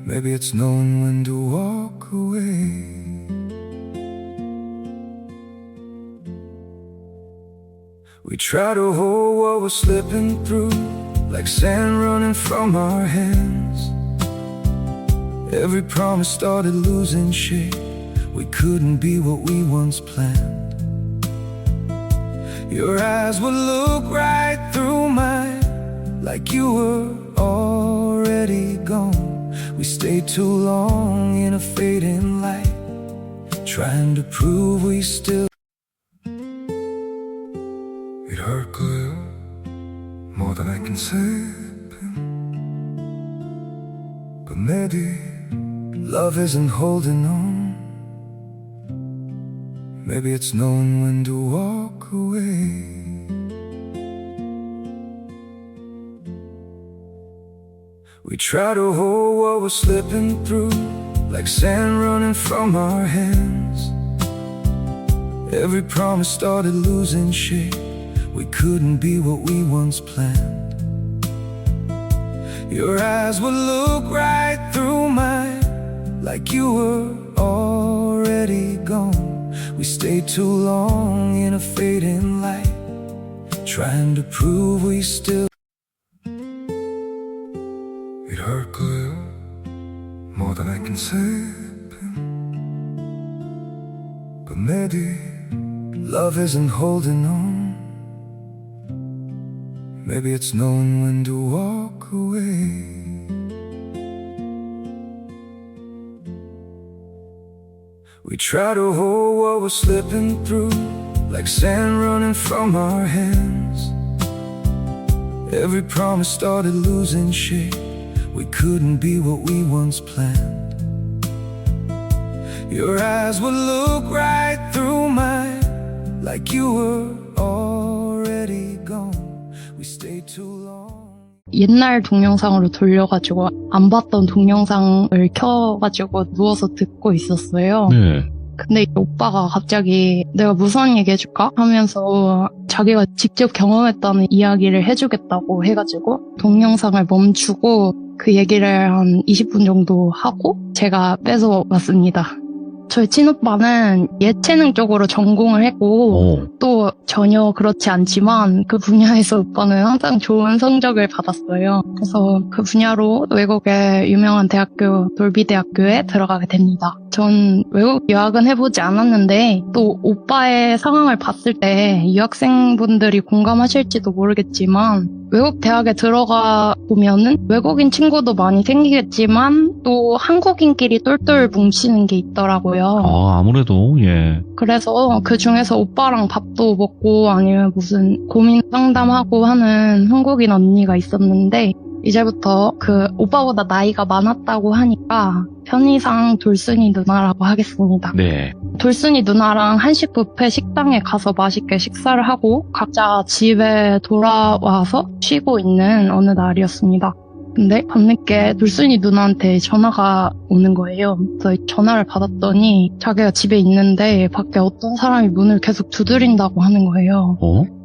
Maybe it's knowing when to walk away. We try to hold what we're slipping through, like sand running from our hands. Every promise started losing shape. We couldn't be what we once planned. Your eyes would look right through mine, like you were already gone. We stayed too long in a fading light, trying to prove we still. It hurt good, more than I can say. But maybe love isn't holding on. Maybe it's knowing when to walk away. We try to hold what we're slipping through, like sand running from our hands. Every promise started losing shape. We couldn't be what we once planned. Your eyes would look right through mine, like you were already gone. We stayed too long in a fading light, trying to prove we still. It hurt good, more than I can say. But maybe love isn't holding on. Maybe it's knowing when to walk away. We try to hold what we're slipping through, like sand running from our hands. Every promise started losing shape. We couldn't be what we once planned. Your eyes would look right through mine, like you were already gone. We stayed too long. 옛날 동영상으로 돌려가지고 안 봤던 동영상을 켜가지고 누워서 듣고 있었어요. 네. 근데 오빠가 갑자기 내가 무슨 얘기 해줄까? 하면서 자기가 직접 경험했다는 이야기를 해주겠다고 해가지고 동영상을 멈추고 그 얘기를 한 20분 정도 하고 제가 뺏어왔습니다. 저희 친오빠는 예체능 쪽으로 전공을 했고 또 전혀 그렇지 않지만 그 분야에서 오빠는 항상 좋은 성적을 받았어요. 그래서 그 분야로 외국의 유명한 대학교 돌비대학교에 들어가게 됩니다. 전 외국 유학은 해보지 않았는데 또 오빠의 상황을 봤을 때 유학생분들이 공감하실지도 모르겠지만 외국 대학에 들어가 보면은 외국인 친구도 많이 생기겠지만 또 한국인끼리 똘똘 뭉치는 게 있더라고요. 아무래도, 예. 그래서 그 중에서 오빠랑 밥도 먹고 아니면 무슨 고민 상담하고 하는 한국인 언니가 있었는데 이제부터 그 오빠보다 나이가 많았다고 하니까 편의상 돌순이 누나라고 하겠습니다. 네. 돌순이 누나랑 한식 뷔페 식당에 가서 맛있게 식사를 하고 각자 집에 돌아와서 쉬고 있는 어느 날이었습니다. 근데 밤늦게 돌순이 누나한테 전화가 오는 거예요. 그래서 전화를 받았더니 자기가 집에 있는데 밖에 어떤 사람이 문을 계속 두드린다고 하는 거예요.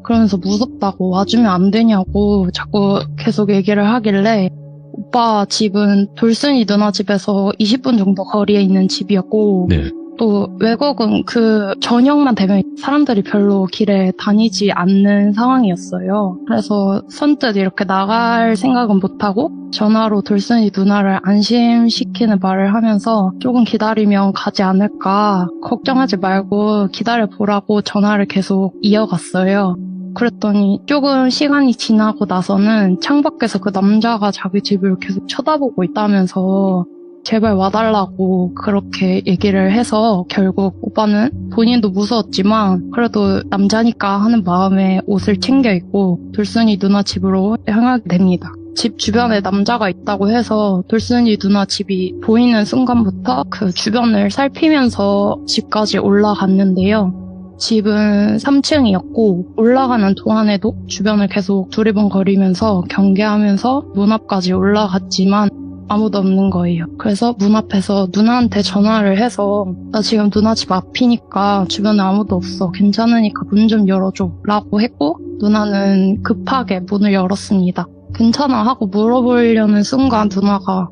그러면서 무섭다고 와주면 안 되냐고 자꾸 계속 얘기를 하길래 오빠 집은 돌순이 누나 집에서 20분 정도 거리에 있는 집이었고 네. 또 외국은 그 저녁만 되면 사람들이 별로 길에 다니지 않는 상황이었어요. 그래서 선뜻 이렇게 나갈 생각은 못하고 전화로 돌순이 누나를 안심시키는 말을 하면서 조금 기다리면 가지 않을까 걱정하지 말고 기다려보라고 전화를 계속 이어갔어요. 그랬더니 조금 시간이 지나고 나서는 창밖에서 그 남자가 자기 집을 계속 쳐다보고 있다면서 제발 와달라고 그렇게 얘기를 해서 결국 오빠는 본인도 무서웠지만 그래도 남자니까 하는 마음에 옷을 챙겨 입고 돌순이 누나 집으로 향하게 됩니다. 집 주변에 남자가 있다고 해서 돌순이 누나 집이 보이는 순간부터 그 주변을 살피면서 집까지 올라갔는데요. 집은 3층이었고 올라가는 동안에도 주변을 계속 두리번거리면서 경계하면서 문 앞까지 올라갔지만 아무도 없는 거예요. 그래서 문 앞에서 누나한테 전화를 해서 나 지금 누나 집 앞이니까 주변에 아무도 없어. 괜찮으니까 문 좀 열어줘 라고 했고 누나는 급하게 문을 열었습니다. 괜찮아 하고 물어보려는 순간 누나가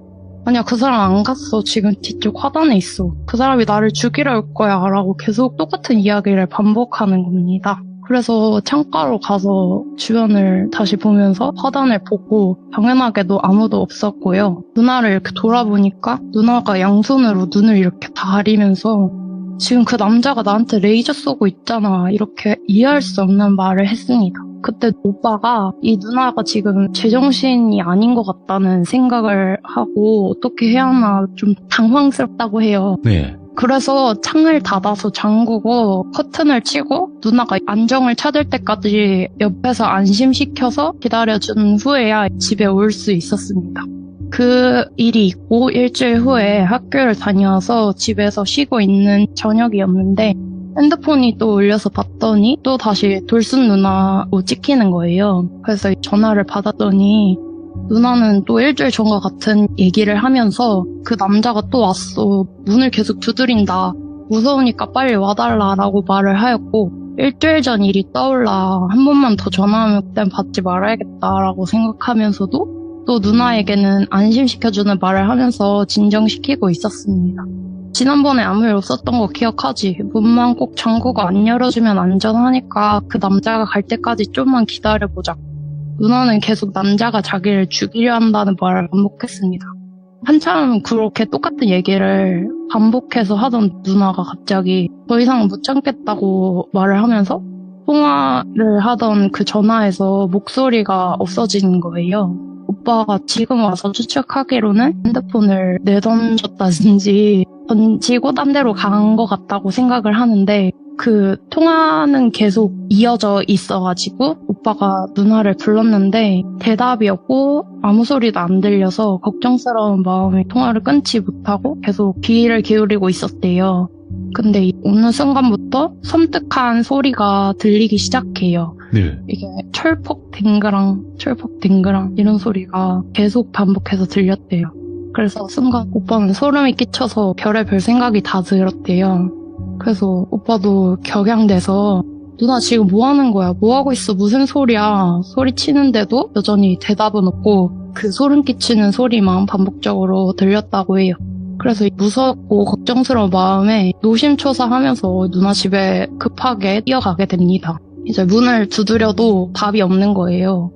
아니야 그 사람 안 갔어. 지금 뒤쪽 화단에 있어. 그 사람이 나를 죽이러 올 거야 라고 계속 똑같은 이야기를 반복하는 겁니다. 그래서 창가로 가서 주변을 다시 보면서 화단을 보고 당연하게도 아무도 없었고요. 누나를 이렇게 돌아보니까 누나가 양손으로 눈을 이렇게 가리면서 지금 그 남자가 나한테 레이저 쏘고 있잖아 이렇게 이해할 수 없는 말을 했습니다. 그때 오빠가 이 누나가 지금 제정신이 아닌 것 같다는 생각을 하고 어떻게 해야 하나 좀 당황스럽다고 해요. 네. 그래서 창을 닫아서 잠그고 커튼을 치고 누나가 안정을 찾을 때까지 옆에서 안심시켜서 기다려준 후에야 집에 올 수 있었습니다. 그 일이 있고 일주일 후에 학교를 다녀와서 집에서 쉬고 있는 저녁이었는데 핸드폰이 또 울려서 봤더니 또 다시 돌순 누나로 찍히는 거예요. 그래서 전화를 받았더니 누나는 또 일주일 전과 같은 얘기를 하면서 그 남자가 또 왔어. 문을 계속 두드린다. 무서우니까 빨리 와달라라고 말을 하였고 일주일 전 일이 떠올라 한 번만 더 전화하면 그땐 받지 말아야겠다라고 생각하면서도 또 누나에게는 안심시켜주는 말을 하면서 진정시키고 있었습니다. 지난번에 아무 일 없었던 거 기억하지? 문만 꼭 잠그고 안 열어주면 안전하니까 그 남자가 갈 때까지 좀만 기다려보자. 누나는 계속 남자가 자기를 죽이려 한다는 말을 반복했습니다. 한참 그렇게 똑같은 얘기를 반복해서 하던 누나가 갑자기 더 이상 못 참겠다고 말을 하면서 통화를 하던 그 전화에서 목소리가 없어지는 거예요. 오빠가 지금 와서 추측하기로는 핸드폰을 내던졌다든지 던지고 딴 데로 간 것 같다고 생각을 하는데 그 통화는 계속 이어져 있어가지고 오빠가 누나를 불렀는데 대답이 없고 아무 소리도 안 들려서 걱정스러운 마음에 통화를 끊지 못하고 계속 귀를 기울이고 있었대요. 근데 어느 순간부터 섬뜩한 소리가 들리기 시작해요. 네. 이게 철퍽 댕그랑 이런 소리가 계속 반복해서 들렸대요. 그래서 순간 오빠는 소름이 끼쳐서 별의별 생각이 다 들었대요. 그래서 오빠도 격양돼서 누나 지금 뭐 하는 거야? 뭐 하고 있어? 무슨 소리야? 소리치는데도 여전히 대답은 없고 그 소름 끼치는 소리만 반복적으로 들렸다고 해요. 그래서 무섭고 걱정스러운 마음에 노심초사하면서 누나 집에 급하게 뛰어가게 됩니다. 이제 문을 두드려도 답이 없는 거예요.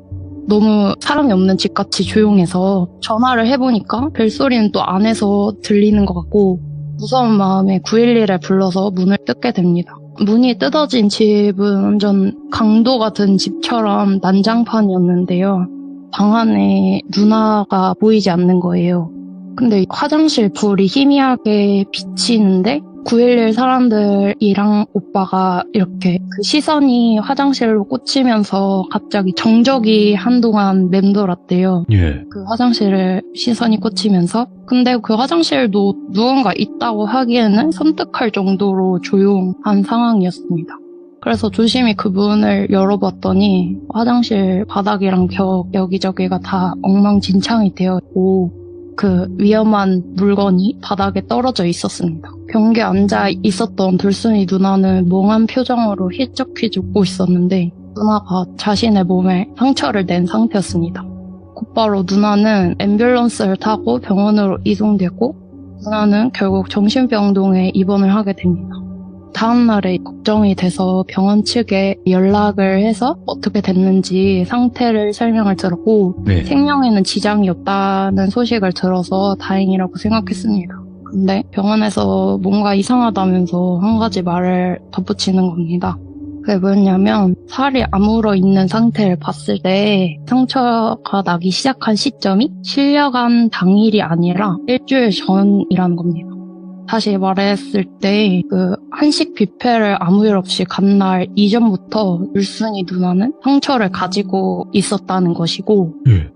너무 사람이 없는 집같이 조용해서 전화를 해보니까 벨소리는 또 안에서 들리는 것 같고 무서운 마음에 911을 불러서 문을 뜯게 됩니다. 문이 뜯어진 집은 완전 강도 같은 집처럼 난장판이었는데요. 방 안에 누나가 보이지 않는 거예요. 근데 화장실 불이 희미하게 비치는데 911 사람들이랑 오빠가 이렇게 그 시선이 화장실로 꽂히면서 갑자기 정적이 한동안 맴돌았대요. 예. 그 화장실에 시선이 꽂히면서. 근데 그 화장실도 누군가 있다고 하기에는 섬뜩할 정도로 조용한 상황이었습니다. 그래서 조심히 그 문을 열어봤더니 화장실 바닥이랑 벽 여기저기가 다 엉망진창이 되어 있고 그 위험한 물건이 바닥에 떨어져 있었습니다. 벽에 앉아 있었던 돌순이 누나는 멍한 표정으로 휘쩍휘쩍 웃고 있었는데 누나가 자신의 몸에 상처를 낸 상태였습니다. 곧바로 누나는 앰뷸런스를 타고 병원으로 이송되고 누나는 결국 정신병동에 입원을 하게 됩니다. 다음날에 걱정이 돼서 병원 측에 연락을 해서 어떻게 됐는지 상태를 설명을 들었고 네. 생명에는 지장이 없다는 소식을 들어서 다행이라고 생각했습니다. 근데 병원에서 뭔가 이상하다면서 한 가지 말을 덧붙이는 겁니다. 그게 뭐였냐면 살이 아물어 있는 상태를 봤을 때 상처가 나기 시작한 시점이 실려간 당일이 아니라 일주일 전이라는 겁니다. 다시 말했을 때 그 한식 뷔페를 아무 일 없이 간 날 이전부터 울순이 누나는 상처를 가지고 있었다는 것이고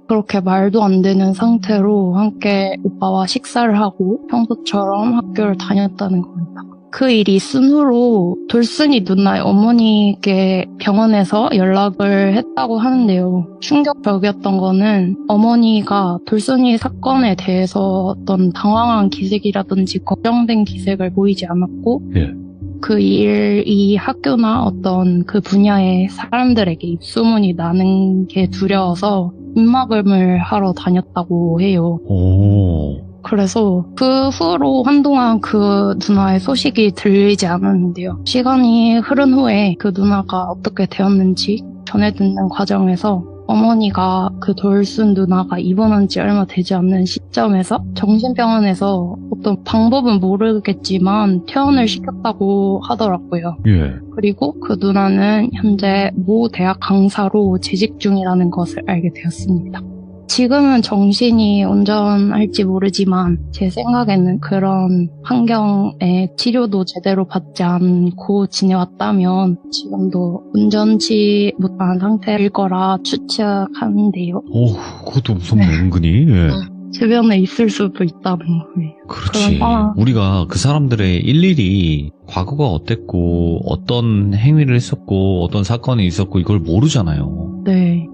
그렇게 말도 안 되는 상태로 함께 오빠와 식사를 하고 평소처럼 학교를 다녔다는 겁니다. 그 일이 있은 후로 돌순이 누나의 어머니께 병원에서 연락을 했다고 하는데요. 충격적이었던 거는 어머니가 돌순이 사건에 대해서 어떤 당황한 기색이라든지 걱정된 기색을 보이지 않았고 예. 그 일이 학교나 어떤 그 분야의 사람들에게 입소문이 나는 게 두려워서 입막음을 하러 다녔다고 해요. 오. 그래서 그 후로 한동안 그 누나의 소식이 들리지 않았는데요. 시간이 흐른 후에 그 누나가 어떻게 되었는지 전해 듣는 과정에서 어머니가 그 돌순 누나가 입원한 지 얼마 되지 않는 시점에서 정신병원에서 어떤 방법은 모르겠지만 퇴원을 시켰다고 하더라고요. 예. 그리고 그 누나는 현재 모 대학 강사로 재직 중이라는 것을 알게 되었습니다. 지금은 정신이 온전할지 모르지만 제 생각에는 그런 환경에 치료도 제대로 받지 않고 지내왔다면 지금도 온전치 못한 상태일 거라 추측하는데요. 오, 그것도 무섭네, 은근히. 예. 주변에 있을 수도 있다는 거예요. 그렇지. 그런 우리가 그 사람들의 일일이 과거가 어땠고, 어떤 행위를 했었고, 어떤 사건이 있었고, 이걸 모르잖아요. 네.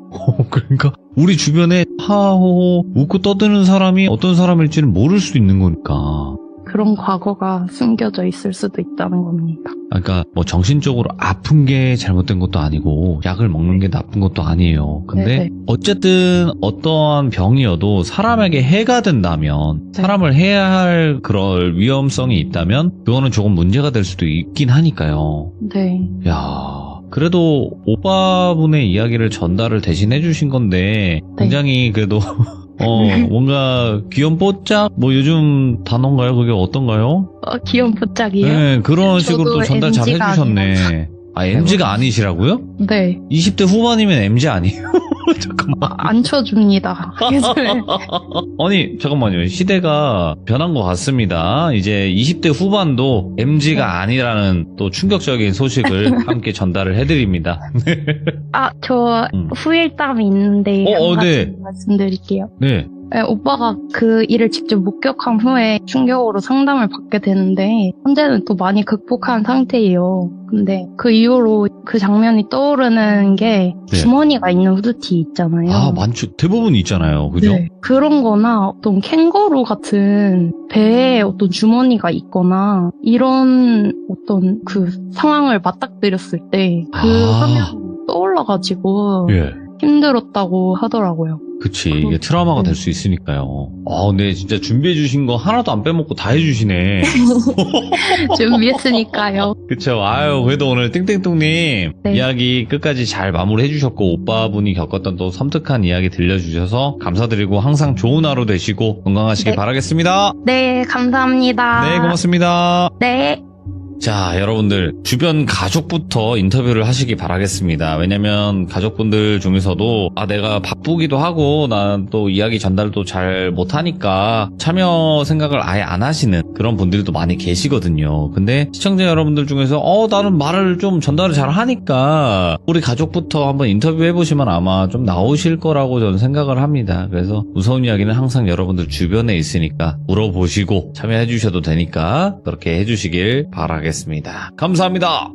그러니까 우리 주변에 하호호 웃고 떠드는 사람이 어떤 사람일지는 모를 수도 있는 거니까. 그런 과거가 숨겨져 있을 수도 있다는 겁니다. 그러니까 뭐 정신적으로 아픈 게 잘못된 것도 아니고 약을 먹는 게 나쁜 것도 아니에요. 근데 네네. 어쨌든 어떠한 병이어도 사람에게 해가 된다면, 네. 사람을 해야 할 그럴 위험성이 있다면 그거는 조금 문제가 될 수도 있긴 하니까요. 네. 야, 그래도 오빠분의 이야기를 전달을 대신 해주신 건데 굉장히 그래도 뭔가 귀염뽀짝 뭐 요즘 단어인가요? 그게 어떤가요? 귀염뽀짝이요? 네, 그런 식으로 또 저도 전달 잘 MZ가 해주셨네. 아, MZ가 아니시라고요? 네. 20대 후반이면 MZ 아니에요? 잠깐만. 안 쳐줍니다. 아니, 잠깐만요. 시대가 변한 것 같습니다. 이제 20대 후반도 MZ가 아니라는 또 충격적인 소식을 함께 전달을 해드립니다. 저 후일담이 있는데 한 가지 네. 말씀드릴게요. 네. 네, 오빠가 그 일을 직접 목격한 후에 충격으로 상담을 받게 되는데 현재는 또 많이 극복한 상태예요. 근데 그 이후로 그 장면이 떠오르는 게 네. 주머니가 있는 후드티 있잖아요. 아, 많죠. 대부분 있잖아요. 그죠? 네. 그런 거나 어떤 캥거루 같은 배에 어떤 주머니가 있거나 이런 어떤 그 상황을 맞닥뜨렸을 때 그 화면이 떠올라가지고 예. 힘들었다고 하더라고요. 그치. 이게 트라우마가 될 수 있으니까요. 네, 진짜 준비해주신 거 하나도 안 빼먹고 다 해주시네. 준비했으니까요. 그쵸. 아유, 그래도 오늘 띵띵똥님 네. 이야기 끝까지 잘 마무리해주셨고, 오빠분이 겪었던 또 섬뜩한 이야기 들려주셔서 감사드리고 항상 좋은 하루 되시고 건강하시길 네. 바라겠습니다. 네, 감사합니다. 네, 고맙습니다. 네. 자, 여러분들 주변 가족부터 인터뷰를 하시기 바라겠습니다. 왜냐면 가족분들 중에서도 내가 바쁘기도 하고 난 또 이야기 전달도 잘 못하니까 참여 생각을 아예 안 하시는 그런 분들도 많이 계시거든요. 근데 시청자 여러분들 중에서 나는 말을 좀 전달을 잘 하니까 우리 가족부터 한번 인터뷰 해보시면 아마 좀 나오실 거라고 저는 생각을 합니다. 그래서 무서운 이야기는 항상 여러분들 주변에 있으니까 물어보시고 참여해 주셔도 되니까 그렇게 해주시길 바라겠습니다. 감사합니다.